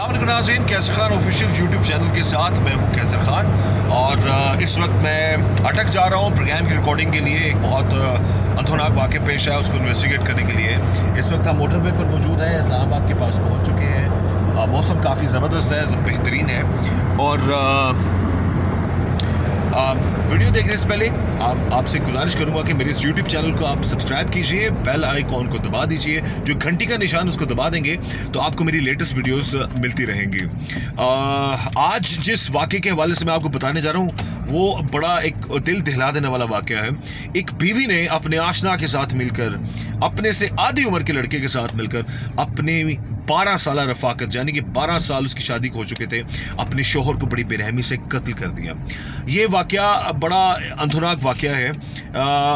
नाज़रीन, कैसर Khan official YouTube channel के साथ मैं हूं कैसर खान और इस वक्त मैं अटक जा रहा हूं प्रोग्राम की रिकॉर्डिंग के लिए। एक बहुत अंधोनाक वाक़या पेश है, उसको इन्वेस्टिगेट करने के लिए इस वक्त हम मोटरवे पर मौजूद हैं, इस्लामाबाद के पास पहुंच चुके हैं। मौसम काफ़ी ज़बरदस्त है, बेहतरीन है और वीडियो देखने से पहले आपसे गुजारिश करूंगा कि मेरे इस YouTube चैनल को आप सब्सक्राइब कीजिए, बेल आइकॉन को दबा दीजिए, जो घंटी का निशान उसको दबा देंगे तो आपको मेरी लेटेस्ट वीडियोस मिलती रहेंगी। आज जिस वाक़े के हवाले से मैं आपको बताने जा रहा हूँ वो बड़ा एक दिल दहला देने वाला वाक़या है। एक बीवी ने अपने आशना के साथ मिलकर, अपने से आधी उम्र के लड़के के साथ मिलकर अपने 12 साल रफाकत यानी कि 12 साल उसकी शादी हो चुके थे, अपने शोहर को बड़ी बेरहमी से कत्ल कर दिया। ये वाक़या बड़ा अंधुनाक वाक़या है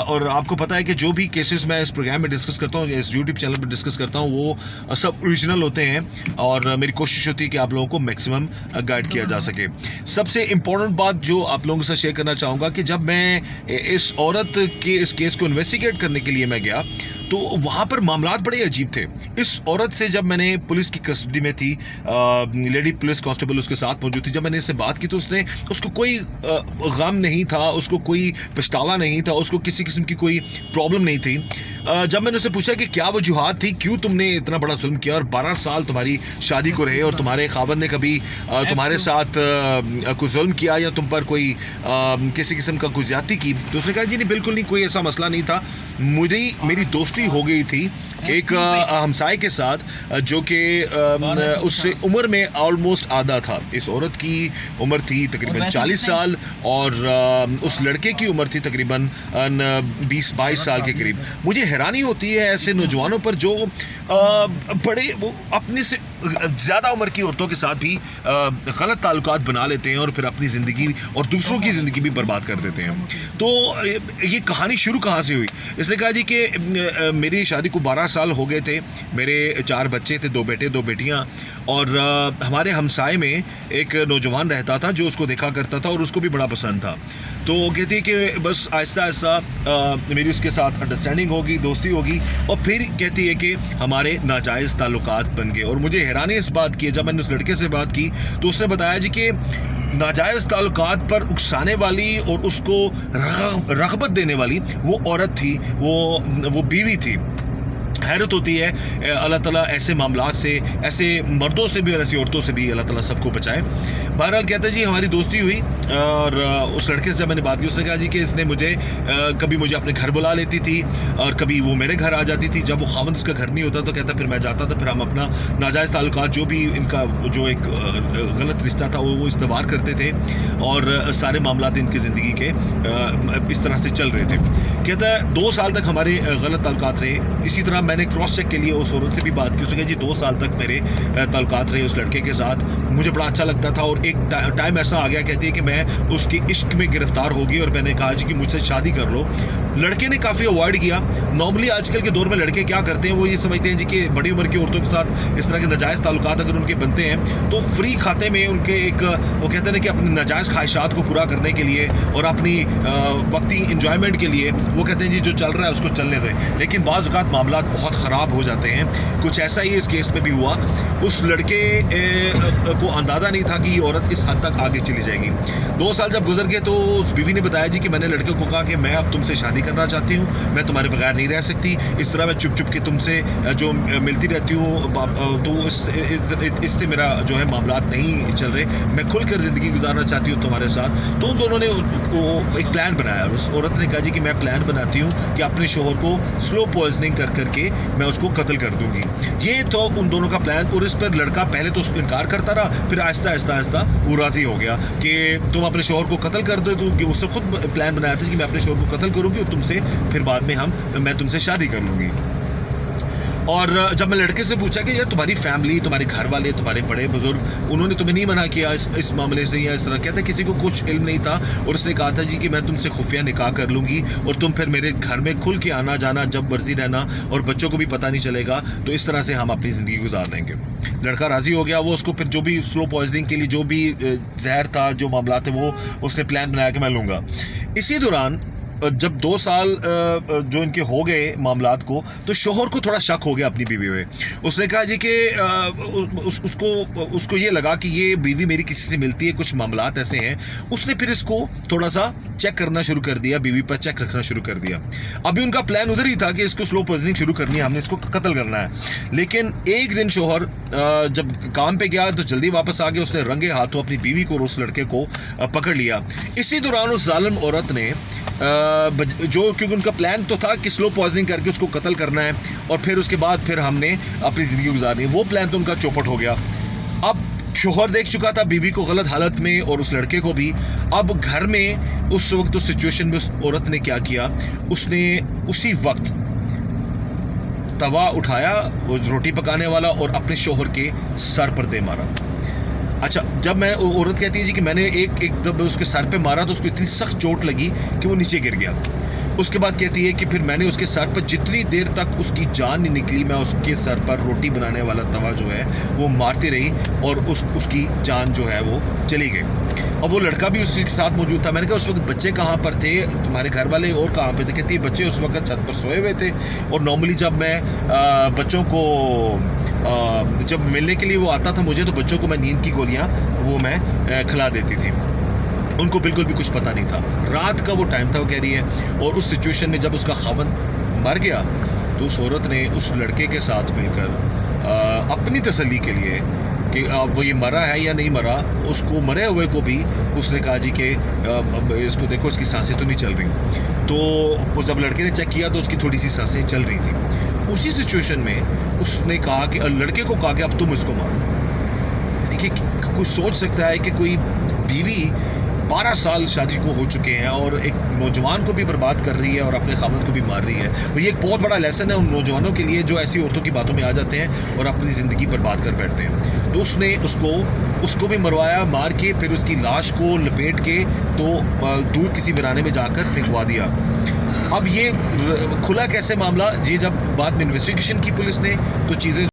और आपको पता है कि जो भी केसेस मैं इस प्रोग्राम में डिस्कस करता हूँ, इस यूट्यूब चैनल पर डिस्कस करता हूँ, वो सब ओरिजिनल होते हैं और मेरी कोशिश होती है कि आप लोगों को मैक्सिमम गाइड किया जा सके। सबसे इम्पोर्टेंट बात जो आप लोगों के साथ शेयर करना चाहूँगा कि जब मैं इस औरत के इस केस को इन्वेस्टिगेट करने के लिए मैं गया तो वहाँ पर मामलात बड़े अजीब थे। इस औरत से जब मैंने, पुलिस की कस्टडी में थी, लेडी पुलिस कांस्टेबल उसके साथ मौजूद थी, जब मैंने इससे बात की तो उसको कोई गम नहीं था, उसको कोई पछतावा नहीं था, उसको किसी किस्म की कोई प्रॉब्लम नहीं थी। जब मैंने उससे पूछा कि क्या वजूहात थी, क्यों तुमने इतना बड़ा जुल्म किया और 12 साल तुम्हारी शादी को रहे और तुम्हारे खावंद ने कभी तुम्हारे साथ कोई जुल्म किया या तुम पर कोई किसी किस्म का कोई ज्यादती की, तो उसने कहा जी नहीं, बिल्कुल नहीं, कोई ऐसा मसला नहीं था। मेरी दोस्ती हो गई थी एक हमसाए के साथ जो कि उससे उम्र में ऑलमोस्ट आधा था। इस औरत की उम्र थी तकरीबन 40 साल और उस लड़के की उम्र थी तकरीबन 20-22 साल के करीब। मुझे हैरानी होती है ऐसे नौजवानों पर जो बड़े वो अपने से ज़्यादा उम्र की औरतों के साथ भी गलत ताल्लुकात बना लेते हैं और फिर अपनी ज़िंदगी और दूसरों की ज़िंदगी भी बर्बाद कर देते हैं। तो ये कहानी शुरू कहाँ से हुई? इसने कहा जी कि मेरी शादी को 12 साल हो गए थे, मेरे 4 बच्चे थे, 2 बेटे 2 बेटियाँ, और हमारे हमसाए में एक नौजवान रहता था जो उसको देखा करता था और उसको भी बड़ा पसंद था। तो कहती है कि बस आहिस्ता आहिस्ता मेरी उसके साथ अंडरस्टैंडिंग होगी, दोस्ती होगी और फिर कहती है कि हमारे नाजायज़ ताल्लुकात बन गए। और मुझे हैरानी इस बात की है, जब मैंने उस लड़के से बात की तो उसने बताया जी कि नाजायज़ ताल्लुकात पर उकसाने वाली और उसको रग़बत देने वाली वो औरत थी, वो बीवी थी। हैरत होती है, अल्लाह ताला ऐसे मामलात से, ऐसे मर्दों से भी और ऐसी औरतों से भी अल्लाह ताला सबको बचाए। बहरहाल कहता है जी हमारी दोस्ती हुई और उस लड़के से जब मैंने बात की उसने कहा जी कि इसने कभी मुझे अपने घर बुला लेती थी और कभी वो मेरे घर आ जाती थी। जब वो खावंद उसका घर नहीं होता तो कहता फिर मैं जाता था, फिर हम अपना नाजायज़ ताल्लुकात जो भी इनका जो एक गलत रिश्ता था वो इस्तेमाल करते थे और सारे मामलात इनकी ज़िंदगी के इस तरह से चल रहे थे। कहता है 2 साल तक हमारे गलत ताल्लुकात रहे। इसी तरह मैंने क्रॉस चेक के लिए उस औरत से भी बात की, उसने कहा जी 2 साल तक मेरे ताल्लुकात रहे उस लड़के के साथ, मुझे बड़ा अच्छा लगता था और एक टाइम ऐसा आ गया, कहती है कि मैं उसके इश्क में गिरफ्तार हो गई और मैंने कहा जी कि मुझसे शादी कर लो। लड़के ने काफ़ी अवॉइड किया। नॉर्मली आजकल के दौर में लड़के क्या करते हैं, वो ये समझते हैं जी कि बड़ी उम्र की औरतों के साथ इस तरह के नाजायज़ ताल्लुकात अगर उनके बनते हैं तो फ्री खाते में उनके एक वो कहते हैं कि अपनी नाजायज़ ख्वाहिशात को पूरा करने के लिए और अपनी वक्ती इंजॉयमेंट के लिए वो कहते हैं जी जो चल रहा है उसको चलने दें। लेकिन बाज़ औक़ात मामलात बहुत ख़राब हो जाते हैं। कुछ ऐसा ही इस केस में भी हुआ। उस लड़के को अंदाज़ा नहीं था कि ये औरत इस हद तक आगे चली जाएगी। 2 साल जब गुजर गए तो उस बीवी ने बताया जी कि मैंने लड़के को कहा कि मैं अब तुमसे शादी करना चाहती हूँ, मैं तुम्हारे बगैर नहीं रह सकती, इस तरह मैं चुप चुप के तुमसे जो मिलती रहती हूँ तो इससे मेरा जो है मामलात नहीं चल रहे, मैं खुलकर ज़िंदगी गुजारना चाहती हूँ तुम्हारे साथ। तो उन दोनों ने एक प्लान बनाया। उस औरत ने कहा जी कि मैं प्लान बनाती हूँ कि अपने शोहर को स्लो पॉइजनिंग कर करके मैं उसको कत्ल कर दूंगी। ये तो उन दोनों का प्लान। और इस पर लड़का पहले तो इनकार करता रहा, फिर आहिस्ता आहिस्ता वो राज़ी हो गया कि तुम अपने शोहर को कत्ल कर दो। तो उसने खुद प्लान बनाया था कि मैं अपने शोहर को कत्ल करूंगी और तुमसे फिर बाद में मैं तुमसे शादी कर लूँगी। और जब मैं लड़के से पूछा कि यार तुम्हारी फैमिली, तुम्हारे घर वाले, तुम्हारे बड़े बुजुर्ग, उन्होंने तुम्हें नहीं मना किया इस मामले से या इस तरह? कहता किसी को कुछ इल्म नहीं था और उसने कहा था जी कि मैं तुमसे खुफिया निकाह कर लूँगी और तुम फिर मेरे घर में खुल के आना जाना, जब मर्जी रहना और बच्चों को भी पता नहीं चलेगा, तो इस तरह से हम अपनी ज़िंदगी गुजार लेंगे। लड़का राज़ी हो गया। वो उसको फिर जो भी स्लो पॉइजनिंग के लिए जो भी जहर था, जो मामला थे, वो उसने प्लान बनाया कि मैं लूँगा। इसी दौरान जब 2 साल जो इनके हो गए मामलात को, तो शोहर को थोड़ा शक हो गया अपनी बीवी में। उसने कहा जी कि उसको ये लगा कि ये बीवी मेरी किसी से मिलती है, कुछ मामलात ऐसे हैं। उसने फिर इसको थोड़ा सा चेक करना शुरू कर दिया, बीवी पर चेक रखना शुरू कर दिया। अभी उनका प्लान उधर ही था कि इसको स्लो पॉइजनिंग शुरू करनी है, हमने इसको कत्ल करना है। लेकिन एक दिन शोहर जब काम पे गया तो जल्दी वापस आ गया। उसने रंगे हाथों अपनी बीवी को और उस लड़के को पकड़ लिया। इसी दौरान उस जालिम औरत ने जो, क्योंकि उनका प्लान तो था कि स्लो पॉइजनिंग करके उसको कत्ल करना है और फिर उसके बाद फिर हमने अपनी ज़िंदगी गुजारनी है, वो प्लान तो उनका चौपट हो गया। अब शोहर देख चुका था बीवी को गलत हालत में और उस लड़के को भी। अब घर में उस वक्त उस सिचुएशन में उस औरत ने क्या किया, उसने उसी वक्त तवा उठाया, वो रोटी पकाने वाला, और अपने शोहर के सर पर दे मारा। अच्छा, जब मैं औरत कहती है जी कि मैंने एक दब उसके सर पे मारा तो उसको इतनी सख्त चोट लगी कि वो नीचे गिर गया। उसके बाद कहती है कि फिर मैंने उसके सर पर जितनी देर तक उसकी जान नहीं निकली, मैं उसके सर पर रोटी बनाने वाला तवा जो है वो मारती रही और उसकी जान जो है वो चली गई। अब वो लड़का भी उसके साथ मौजूद था। मैंने कहा उस वक्त बच्चे कहाँ पर थे, तुम्हारे घर वाले और कहाँ पे थे? कहती है बच्चे उस वक्त छत पर सोए हुए थे, और नॉर्मली जब मैं बच्चों को जब मिलने के लिए वो आता था मुझे, तो बच्चों को मैं नींद की गोलियाँ वो मैं खिला देती थी। उनको बिल्कुल भी कुछ पता नहीं था। रात का वो टाइम था, वो कह रही है। और उस सिचुएशन में जब उसका खावंद मर गया तो उस औरत ने उस लड़के के साथ मिलकर अपनी तसल्ली के लिए कि वो ये मरा है या नहीं मरा, उसको मरे हुए को भी उसने कहा जी कि इसको देखो, इसकी सांसें तो नहीं चल रही। तो जब लड़के ने चेक किया तो उसकी थोड़ी सी सांसें चल रही थी। उसी सिचुएशन में उसने कहा कि लड़के को कहा कि अब तुम इसको मारो। यानी कि कोई सोच सकता है कि कोई बीवी 12 साल शादी को हो चुके हैं और एक नौजवान को भी बर्बाद कर रही है और अपने खामद को भी मार रही है। और ये एक बहुत बड़ा लेसन है उन नौजवानों के लिए जो ऐसी औरतों की बातों में आ जाते हैं और अपनी ज़िंदगी बर्बाद कर बैठते हैं। तो उसने उसको भी मरवाया, मार के फिर उसकी लाश को लपेट के तो दूर किसी वीराने में जाकर फेंकवा दिया। अब ये खुला कैसे मामला? ये जब बाद में इन्वेस्टिगेशन की पुलिस ने तो चीज़ें